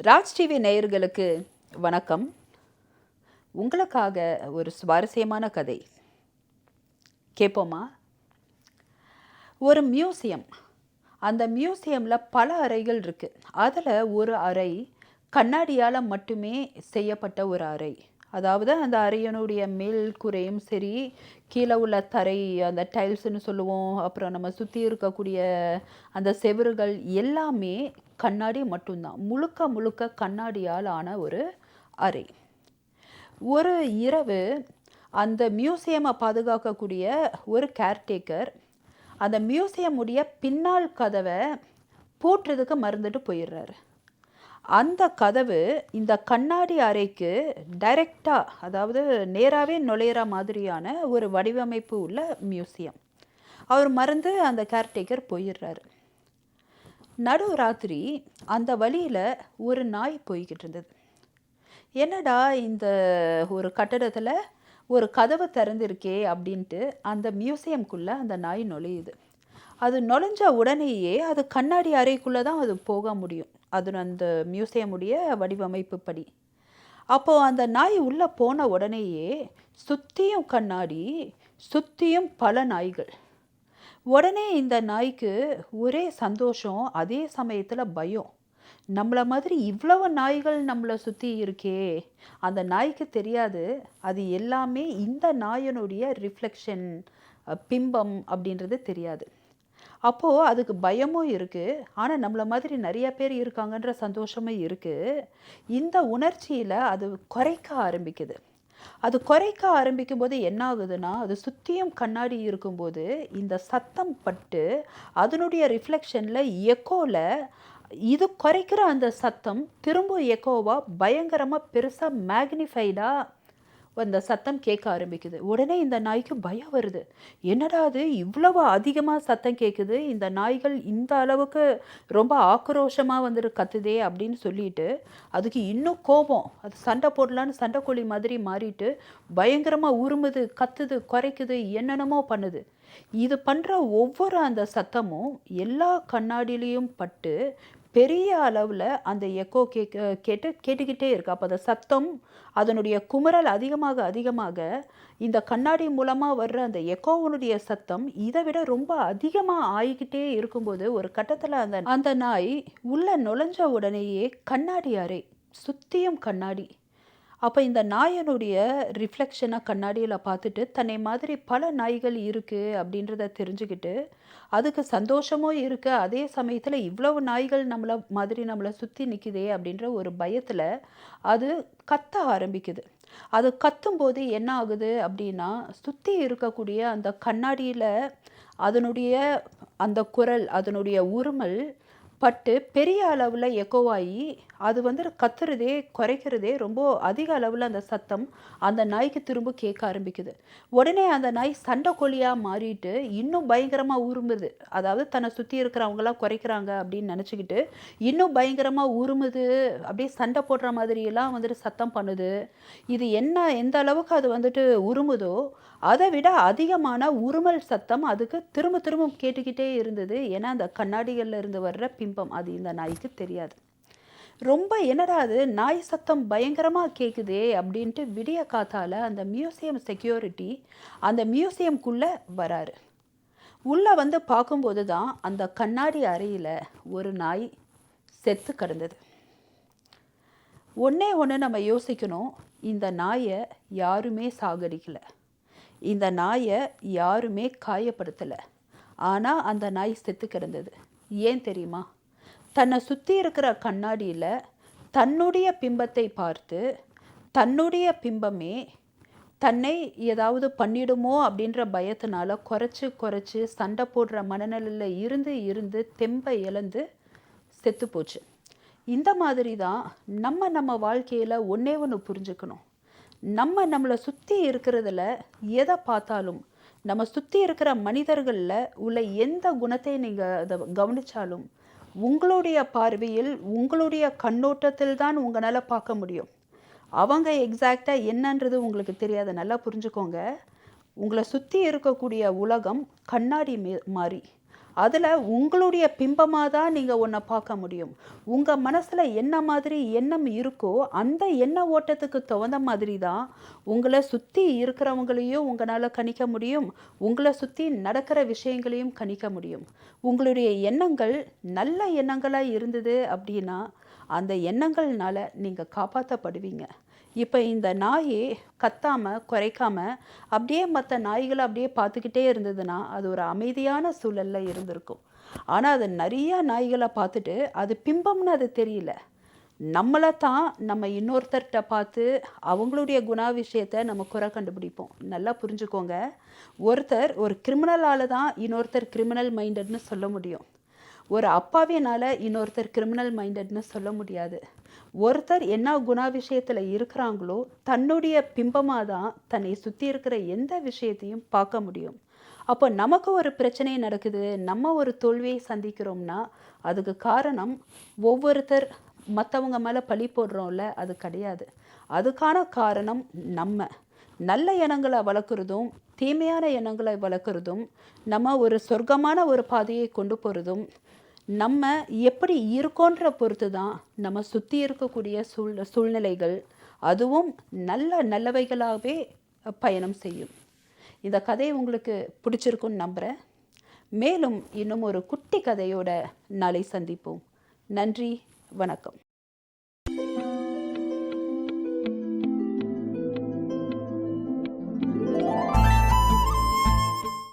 Raj TV நேயர்களுக்கு வணக்கம். உங்களுக்காக ஒரு சுவாரஸ்யமான கதை கேட்போமா? ஒரு மியூசியம். அந்த மியூசியமில் பல அறைகள் இருக்குது. அதில் ஒரு அறை கண்ணாடியால் மட்டுமே செய்யப்பட்ட ஒரு அறை. அதாவது அந்த அறையினுடைய மேல் கூரையும் சரி, கீழே உள்ள தரை, அந்த டைல்ஸ்னு சொல்லுவோம், அப்புறம் நம்ம சுற்றி இருக்கக்கூடிய அந்த செவுறுகள் எல்லாமே கண்ணாடி மட்டும்தான். முழுக்க முழுக்க கண்ணாடியால் ஆன ஒரு அறை. ஒரு இரவு அந்த மியூசியமை பாதுகாக்கக்கூடிய ஒரு கேர்டேக்கர் அந்த மியூசியமுடைய பின்னால் கதவை பூட்டுறதுக்கு மறந்துட்டு போயிடுறாரு. அந்த கதவு இந்த கண்ணாடி அறைக்கு டைரெக்டாக, அதாவது நேராகவே நுழையிற மாதிரியான ஒரு வடிவமைப்பு உள்ள மியூசியம். அவர் மறந்து அந்த கேர்டேக்கர் போயிடுறாரு. நடு ராத்திரி அந்த வழியில் ஒரு நாய் போய்கிட்டு இருந்தது. என்னடா இந்த ஒரு கட்டடத்தில் ஒரு கதவு திறந்திருக்கே அப்படின்ட்டு அந்த மியூசியம்குள்ளே அந்த நாய் நுழையுது. அது நுழைஞ்ச உடனேயே அது கண்ணாடி அறைக்குள்ளே தான் அது போக முடியும், அது அந்த மியூசியமுடைய வடிவமைப்பு படி. அப்போது அந்த நாய் உள்ளே போன உடனேயே சுற்றியும் கண்ணாடி, சுற்றியும் பல நாய்கள். உடனே இந்த நாய்க்கு ஒரே சந்தோஷம், அதே சமயத்தில் பயம். நம்மளை மாதிரி இவ்வளவு நாய்கள் நம்மளை சுற்றி இருக்கே. அந்த நாய்க்கு தெரியாது அது எல்லாமே இந்த நாயனுடைய ரிஃப்ளெக்ஷன், பிம்பம் அப்படின்றது தெரியாது. அப்போது அதுக்கு பயமும் இருக்குது, ஆனால் நம்மளை மாதிரி நிறைய பேர் இருக்காங்கன்ற சந்தோஷமும் இருக்குது. இந்த உணர்ச்சியில் அது குறைக்க ஆரம்பிக்குது. அது குறைக்க ஆரம்பிக்கும் போது என்ன ஆகுதுன்னா, அது சுற்றியும் கண்ணாடி இருக்கும்போது இந்த சத்தம் பட்டு அதனுடைய ரிஃப்ளெக்ஷனில் எக்கோவில் இது குறைக்கிற அந்த சத்தம் திரும்ப எக்கோவாக பயங்கரமாக பெருசாக மேக்னிஃபைடாக அந்த சத்தம் கேட்க ஆரம்பிக்குது. உடனே இந்த நாய்க்கு பயம் வருது. என்னடா அது இவ்வளவு அதிகமாக சத்தம் கேட்குது, இந்த நாய்கள் இந்த அளவுக்கு ரொம்ப ஆக்ரோஷமாக வந்துட்டு கத்துதே அப்படின்னு சொல்லிட்டு அதுக்கு இன்னும் கோபம். அது சண்டை போடலான்னு சண்டைக்கோழி மாதிரி மாறிட்டு பயங்கரமாக உருமுது, கத்துது, குறைக்குது, என்னென்னமோ பண்ணுது. இது பண்ணுற ஒவ்வொரு அந்த சத்தமும் எல்லா கண்ணாடியிலையும் பட்டு பெரிய அளவில் அந்த எக்கோ கேட்டுக்கிட்டே இருக்கு. அப்போ அந்த சத்தம், அதனுடைய குமுறல் அதிகமாக அதிகமாக இந்த கண்ணாடி மூலமாக வர்ற அந்த எக்கோவனுடைய சத்தம் இதை விட ரொம்ப அதிகமாக ஆகிக்கிட்டே இருக்கும்போது ஒரு கட்டத்தில் அந்த நாய் உள்ளே நுழைஞ்ச உடனேயே கண்ணாடி அறை, சுற்றியும் கண்ணாடி. அப்போ இந்த நாயனுடைய ரிஃப்ளெக்ஷனை கண்ணாடியில் பார்த்துட்டு தன்னை மாதிரி பல நாய்கள் இருக்குது அப்படின்றத தெரிஞ்சுக்கிட்டு அதுக்கு சந்தோஷமும் இருக்குது. அதே சமயத்தில் இவ்வளவு நாய்கள் நம்மளை சுற்றி நிற்குதே அப்படின்ற ஒரு பயத்தில் அது கத்த ஆரம்பிக்குது. அது கத்தும்போது என்ன ஆகுது அப்படின்னா, சுற்றி இருக்கக்கூடிய அந்த கண்ணாடியில் அதனுடைய அந்த குரல், அதனுடைய உருமல் பட்டு பெரிய அளவில் எக்கோவாகி அது கத்துறதே, குறைக்கிறதே ரொம்ப அதிக அளவில் அந்த சத்தம் அந்த நாய்க்கு திரும்ப கேட்க ஆரம்பிக்குது. உடனே அந்த நாய் சண்டைக்கோழியாக மாறிட்டு இன்னும் பயங்கரமாக உருமுது. அதாவது தன்னை சுற்றி இருக்கிறவங்களாம் குறைக்கிறாங்க அப்படின்னு நினச்சிக்கிட்டு இன்னும் பயங்கரமாக உருமுது, அப்படியே சண்டை போடுற மாதிரியெல்லாம் சத்தம் பண்ணுது. இது எந்த அளவுக்கு அது உருமுதோ அதை விட அதிகமான உருமல் சத்தம் அதுக்கு திரும்ப திரும்ப கேட்டுக்கிட்டே இருந்தது. ஏன்னா அந்த கண்ணாடிகளில் இருந்து வர்ற பிம்பம் அது இந்த நாய்க்கு தெரியாது. ரொம்ப என்னடா அது நாய் சத்தம் பயங்கரமாக கேட்குதே அப்படின்ட்டு விடிய காத்தால் அந்த மியூசியம் செக்யூரிட்டி அந்த மியூசியம்குள்ளே வராரு. உள்ளே பார்க்கும்போது தான் அந்த கண்ணாடி அறையில் ஒரு நாய் செத்து கிடந்தது. ஒன்று நம்ம யோசிக்கணும், இந்த நாயை யாருமே சாகடிக்கலை, இந்த நாயை யாருமே காயப்படுத்தலை, ஆனால் அந்த நாய் செத்து கிடந்தது. ஏன் தெரியுமா? தன்னை சுற்றி இருக்கிற கண்ணாடியில் தன்னுடைய பிம்பத்தை பார்த்து தன்னுடைய பிம்பமே தன்னை ஏதாவது பண்ணிடுமோ அப்படின்ற பயத்தினால குறைச்சி சண்டை போடுற மனநிலையில் இருந்து இருந்து தெம்பை இழந்து செத்து போச்சு. இந்த மாதிரி தான் நம்ம வாழ்க்கையில் ஒன்று புரிஞ்சுக்கணும். நம்மளை சுற்றி இருக்கிறதுல எதை பார்த்தாலும், நம்ம சுற்றி இருக்கிற மனிதர்களில் உள்ள எந்த குணத்தை நீங்கள் அதை கவனித்தாலும் உங்களுடைய பார்வையில், உங்களுடைய கண்ணோட்டத்தில் தான் உங்களால் பார்க்க முடியும். அவங்க எக்ஸாக்டாக என்னன்றது உங்களுக்கு தெரியாது. நல்லா புரிஞ்சுக்கோங்க. உங்களை சுற்றி இருக்கக்கூடிய உலகம் கண்ணாடி மாதிரி. அதில் உங்களுடைய பிம்பமாக தான் நீங்கள் ஒன்றை பார்க்க முடியும். உங்கள் மனசில் என்ன மாதிரி எண்ணம் இருக்கோ அந்த எண்ண ஓட்டத்துக்கு தகுந்த மாதிரி தான் உங்களை சுற்றி இருக்கிறவங்களையும் உங்களால் கணிக்க முடியும், உங்களை சுற்றி நடக்கிற விஷயங்களையும் கணிக்க முடியும். உங்களுடைய எண்ணங்கள் நல்ல எண்ணங்களாக இருந்தது அப்படின்னா அந்த எண்ணங்கள்னால நீங்கள் காப்பாற்றப்படுவீங்க. இப்போ இந்த நாய் கத்தாமல் குறைக்காமல் அப்படியே மற்ற நாய்களை அப்படியே பார்த்துக்கிட்டே இருந்ததுன்னா அது ஒரு அமைதியான சூழலில் இருந்திருக்கும். ஆனால் அது நிறையா நாய்களை பார்த்துட்டு அது பிம்பம்னு அது தெரியல. நம்மளை தான் நம்ம இன்னொருத்தர்கிட்ட பார்த்து அவங்களுடைய குணாதிசயத்தை நம்ம குறை கண்டுபிடிப்போம். நல்லா புரிஞ்சுக்கோங்க. ஒருத்தர் ஒரு கிரிமினலால் தான் இன்னொருத்தர் கிரிமினல் மைண்டட்னு சொல்ல முடியும். ஒரு அப்பாவினால் இன்னொருத்தர் கிரிமினல் மைண்டட்னு சொல்ல முடியாது. ஒருத்தர் என்ன குணாதிசயத்தில் இருக்கிறாங்களோ தன்னுடைய பிம்பமாக தான் தன்னை சுற்றி இருக்கிற எந்த விஷயத்தையும் பார்க்க முடியும். அப்போ நமக்கு ஒரு பிரச்சனை நடக்குது, நம்ம ஒரு தோல்வியை சந்திக்கிறோம்னா அதுக்கு காரணம் ஒவ்வொருத்தர் மற்றவங்க மேலே பழி போடுறோம்ல, அது கிடையாது. அதுக்கான காரணம் நம்ம நல்ல எண்ணங்களை வளர்க்குறதும் தீமையான எண்ணங்களை வளர்க்குறதும் நம்ம ஒரு சொர்க்கமான ஒரு பாதையை கொண்டு போகிறதும் நம்ம எப்படி இருக்கோன்ற பொறுத்து தான் நம்ம சுற்றி இருக்கக்கூடிய சூழ்நிலைகள் அதுவும் நல்லவைகளாகவே பயணம் செய்யும். இந்த கதை உங்களுக்கு பிடிச்சிருக்குன்னு நம்புகிறேன். மேலும் இன்னும் ஒரு குட்டி கதையோட நாளை சந்திப்போம். நன்றி, வணக்கம்.